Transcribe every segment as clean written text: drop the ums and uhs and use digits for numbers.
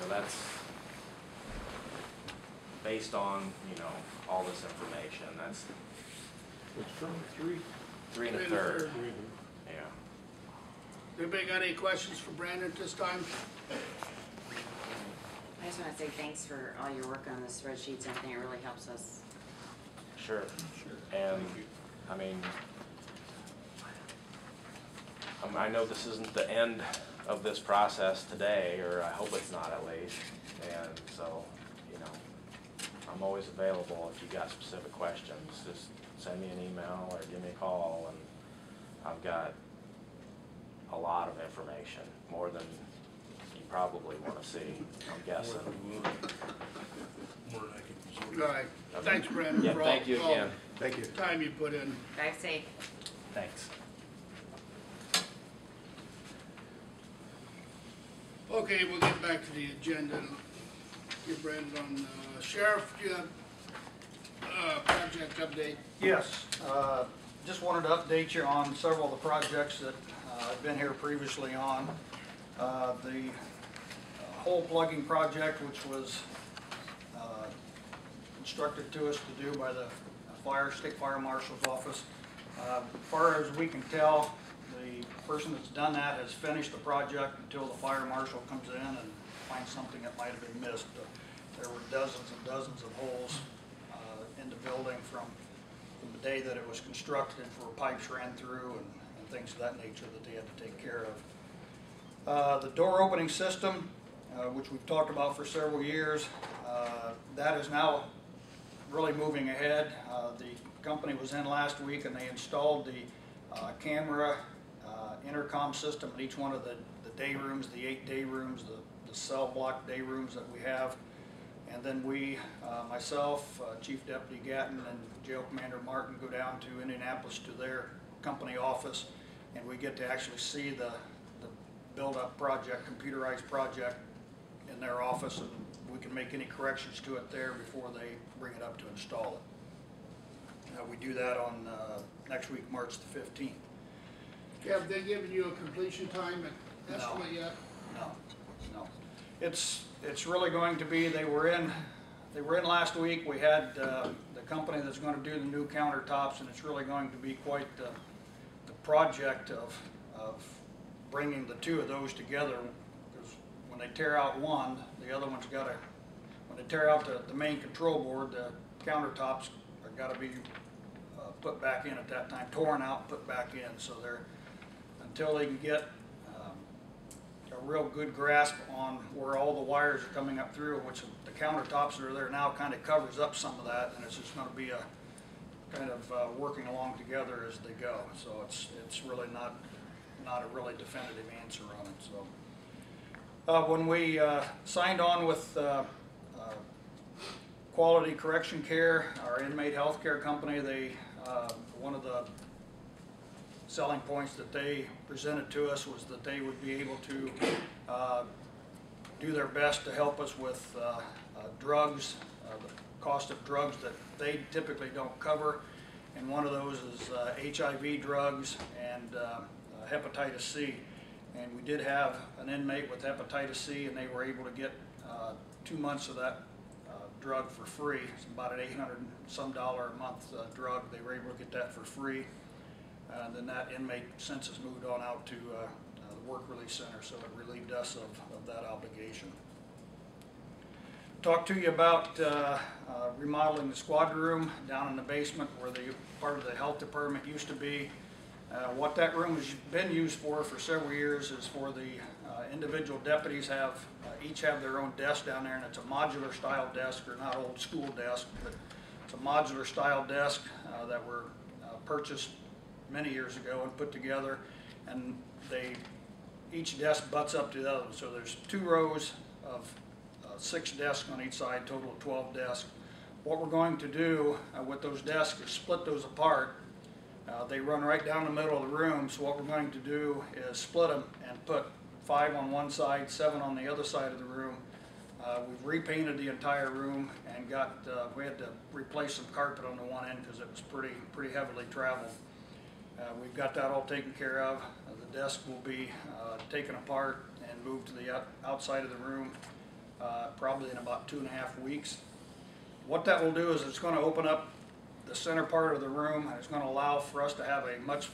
So that's based on, you know, all this information. That's It's from 3. 3 3 1/3. Yeah. Anybody got any questions for Brandon at this time? I just want to say thanks for all your work on the spreadsheets and everything. It really helps us. Sure. And I mean, I know this isn't the end of this process today, or I hope it's not at least. And so, you know, I'm always available if you got specific questions. Just send me an email or give me a call, and I've got a lot of information, more than you probably want to see, I'm guessing. More than I can All right, thanks Brandon Yeah, for all thank you again. Thank you. the time you put in. Drive safe. Thanks. Okay, we'll get back to the agenda. Get Brandon on, Sheriff, do you have project update? Yes, just wanted to update you on several of the projects that I've been here previously on. The hole plugging project, which was instructed to us to do by the State Fire Marshal's office. As far as we can tell, the person that's done that has finished the project until the fire marshal comes in and finds something that might have been missed. There were dozens and dozens of holes in the building from the day that it was constructed, where pipes ran through and things of that nature that they had to take care of. The door opening system, which we've talked about for several years, that is now really moving ahead. The company was in last week and they installed the camera intercom system in each one of the day rooms, the 8 day rooms, the cell block day rooms that we have. And then we, myself, Chief Deputy Gatton, and Jail Commander Martin go down to Indianapolis to their company office, and we get to actually see the build-up project, computerized project in their office, and we can make any corrections to it there before they bring it up to install it. We do that on next week, March the 15th. Have they given you a completion time No. estimate yet? No. It's really going to be, they were in last week. We had the company that's going to do the new countertops, and it's really going to be quite the project of bringing the two of those together, because when they tear out one, the other one's got to, when they tear out the main control board, the countertops are got to be put back in at that time, torn out and put back in. So they're, until they can get a real good grasp on where all the wires are coming up through, which the countertops that are there now kind of covers up some of that, and it's just going to be a kind of working along together as they go. So it's really not a really definitive answer on it. So when we signed on with Quality Correction Care, our inmate health care company, they one of the selling points that they presented to us was that they would be able to do their best to help us with drugs, the cost of drugs that they typically don't cover, and one of those is HIV drugs and hepatitis C. And we did have an inmate with hepatitis C, and they were able to get 2 months of that drug for free. It's about an $800 some a month drug. They were able to get that for free. And then that inmate since has moved on out to the work release center, so it relieved us of that obligation. Talk to you about remodeling the squad room down in the basement where the part of the health department used to be. What that room has been used for several years is for the individual deputies each have their own desk down there, and it's a modular style desk, or not old school desk, but it's a modular style desk that were purchased many years ago and put together, and each desk butts up to the other. So there's 2 rows of 6 desks on each side, total of 12 desks. What we're going to do with those desks is split those apart. They run right down the middle of the room, so what we're going to do is split them and put 5 on one side, 7 on the other side of the room. We've repainted the entire room and we had to replace some carpet on the one end because it was pretty heavily traveled. We've got that all taken care of. The desk will be taken apart and moved to the outside of the room. probably in about 2.5 weeks. What that will do is it's going to open up the center part of the room, and it's going to allow for us to have a much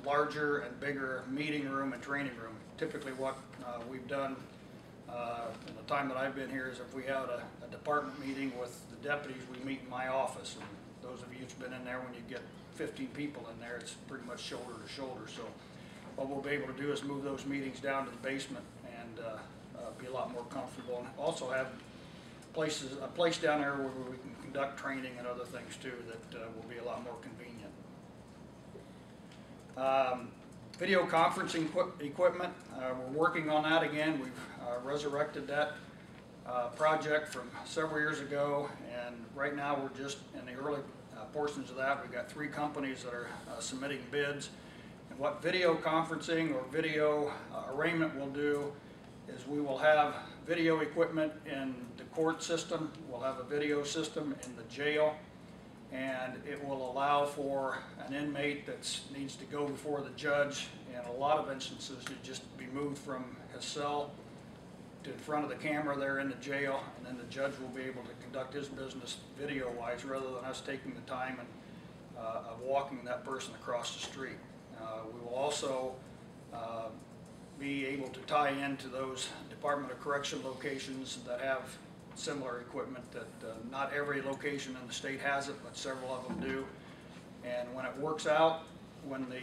larger and bigger meeting room and training room. Typically what we've done in the time that I've been here is if we had a department meeting with the deputies, we meet in my office. And those of you who've been in there, when you get 15 people in there, it's pretty much shoulder to shoulder. So what we'll be able to do is move those meetings down to the basement and be a lot more comfortable. And also have a place down there where we can conduct training and other things too that will be a lot more convenient. Video conferencing equipment, we're working on that again. We've resurrected that project from several years ago, and right now we're just in the early portions of that. We've got 3 companies that are submitting bids. And what video conferencing or video arraignment will do is we will have video equipment in the court system, we'll have a video system in the jail, and it will allow for an inmate that needs to go before the judge in a lot of instances to just be moved from his cell to in front of the camera there in the jail, and then the judge will be able to conduct his business video-wise rather than us taking the time and of walking that person across the street. We will also be able to tie into those Department of Correction locations that have similar equipment that not every location in the state has it, but several of them do. And when it works out, when the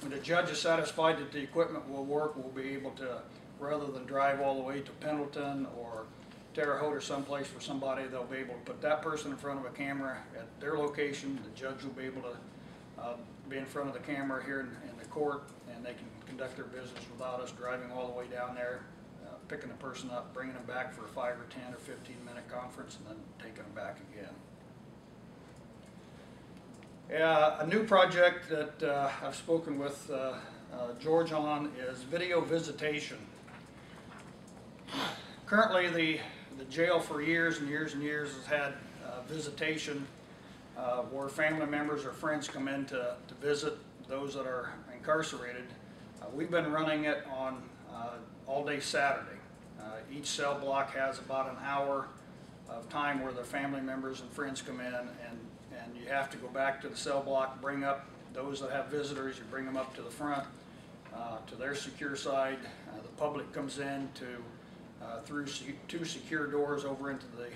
when the judge is satisfied that the equipment will work, we'll be able to, rather than drive all the way to Pendleton or Terre Haute or someplace for somebody, they'll be able to put that person in front of a camera at their location. The judge will be able to be in front of the camera here in the court, and they can conduct their business without us driving all the way down there, picking the person up, bringing them back for a 5 or 10 or 15-minute conference, and then taking them back again. A new project that I've spoken with George on is video visitation. Currently, the jail for years and years and years has had visitation where family members or friends come in to visit those that are incarcerated. We've been running it on all day Saturday. Each cell block has about an hour of time where their family members and friends come in, and you have to go back to the cell block, bring up those that have visitors, you bring them up to the front, to their secure side. The public comes in through 2 secure doors over into the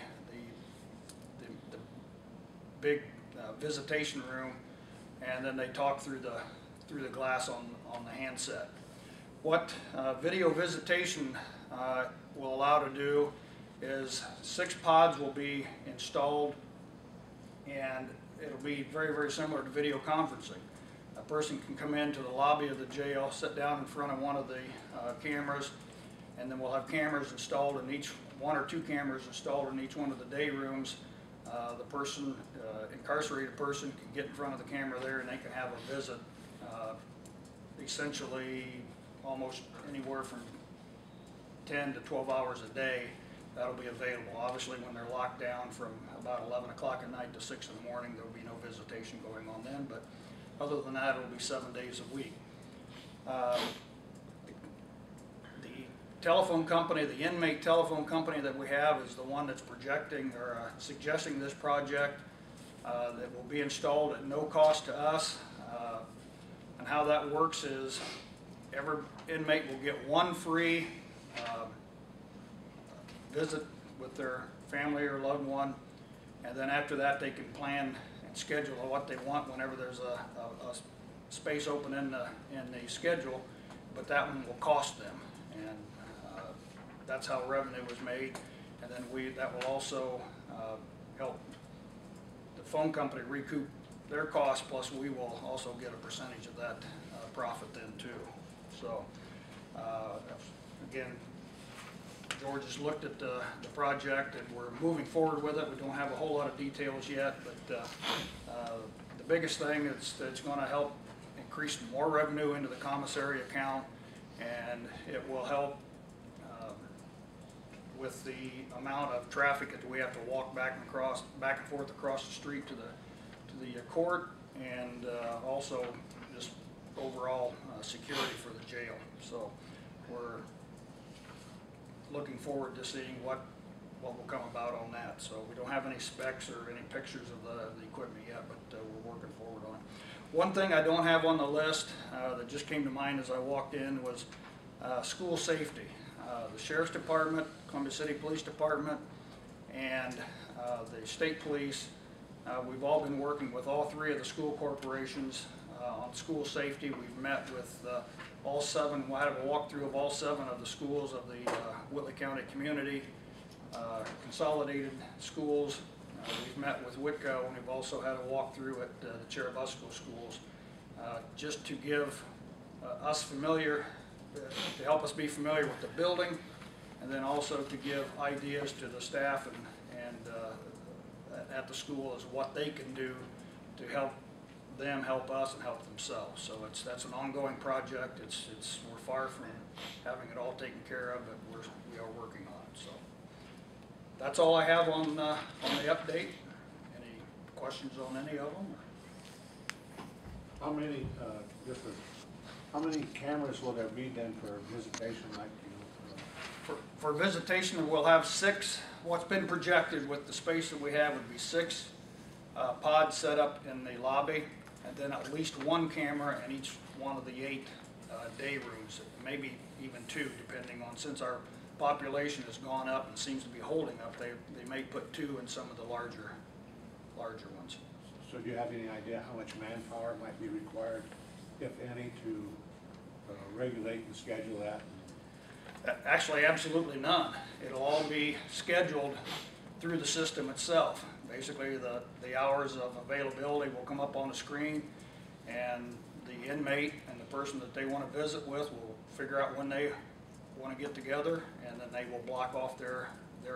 big visitation room, and then they talk through the glass on the handset. What video visitation will allow to do is 6 pods will be installed, and it'll be very, very similar to video conferencing. A person can come into the lobby of the jail, sit down in front of one of the cameras, and then we'll have cameras installed in each, 1 or 2 cameras installed in each one of the day rooms. The person, incarcerated person, can get in front of the camera there, and they can have a visit essentially almost anywhere from 10 to 12 hours a day. That'll be available. Obviously, when they're locked down from about 11 o'clock at night to 6 in the morning, there'll be no visitation going on then, but other than that, it'll be 7 days a week. The telephone company, the inmate telephone company that we have, is the one that's projecting or suggesting this project that will be installed at no cost to us. And how that works is every inmate will get 1 free visit with their family or loved one, and then after that they can plan and schedule what they want whenever there's a space open in the schedule, but that one will cost them, and that's how revenue was made. And then that will also help the phone company recoup their costs, plus we will also get a percentage of that profit then too. So again, George has looked at the project, and we're moving forward with it. We don't have a whole lot of details yet, but the biggest thing is that it's going to help increase more revenue into the commissary account, and it will help with the amount of traffic that we have to walk back and forth across the street to the court, and also just overall security for the jail. So we're looking forward to seeing what will come about on that. So we don't have any specs or any pictures of the equipment yet, but we're working forward on it. One thing I don't have on the list that just came to mind as I walked in was school safety. The Sheriff's Department, Columbia City Police Department, and the state police, we've all been working with all three of the school corporations on school safety. We've met with all seven. We had a walkthrough of all seven of the schools of the Whitley County community, consolidated schools. We've met with Whitco, and we've also had a walkthrough at the Cherubusco schools, just to give us familiar, to help us be familiar with the building, and then also to give ideas to the staff and at the school as what they can do to help them help us and help themselves. So that's an ongoing project. We're far from having it all taken care of, but we are working on it. So that's all I have on the update. Any questions on any of them? How many, how many cameras will there be then for visitation, like, For visitation, we'll have 6. What's been projected with the space that we have would be 6 pods set up in the lobby, and then at least 1 camera in each one of the 8 day rooms, maybe even 2, depending on, since our population has gone up and seems to be holding up, they may put 2 in some of the larger ones. so do you have any idea how much manpower might be required, if any, to regulate and schedule that? Actually, absolutely none. It'll all be scheduled through the system itself. Basically, the hours of availability will come up on the screen, and the inmate and the person that they want to visit with will figure out when they want to get together, and then they will block off their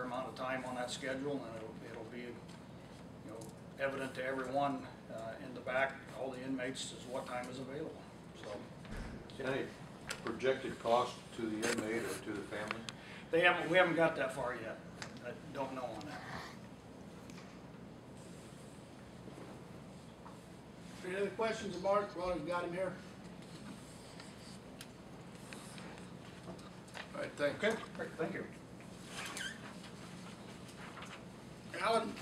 amount of time on that schedule, and it'll be, you know, evident to everyone in the back, all the inmates, is what time is available. So Any projected cost to the inmate or to the family? we haven't got that far yet. I don't know on that. Any other questions of Mark while we've got him here? All right, thanks. Okay, great, thank you. Alan?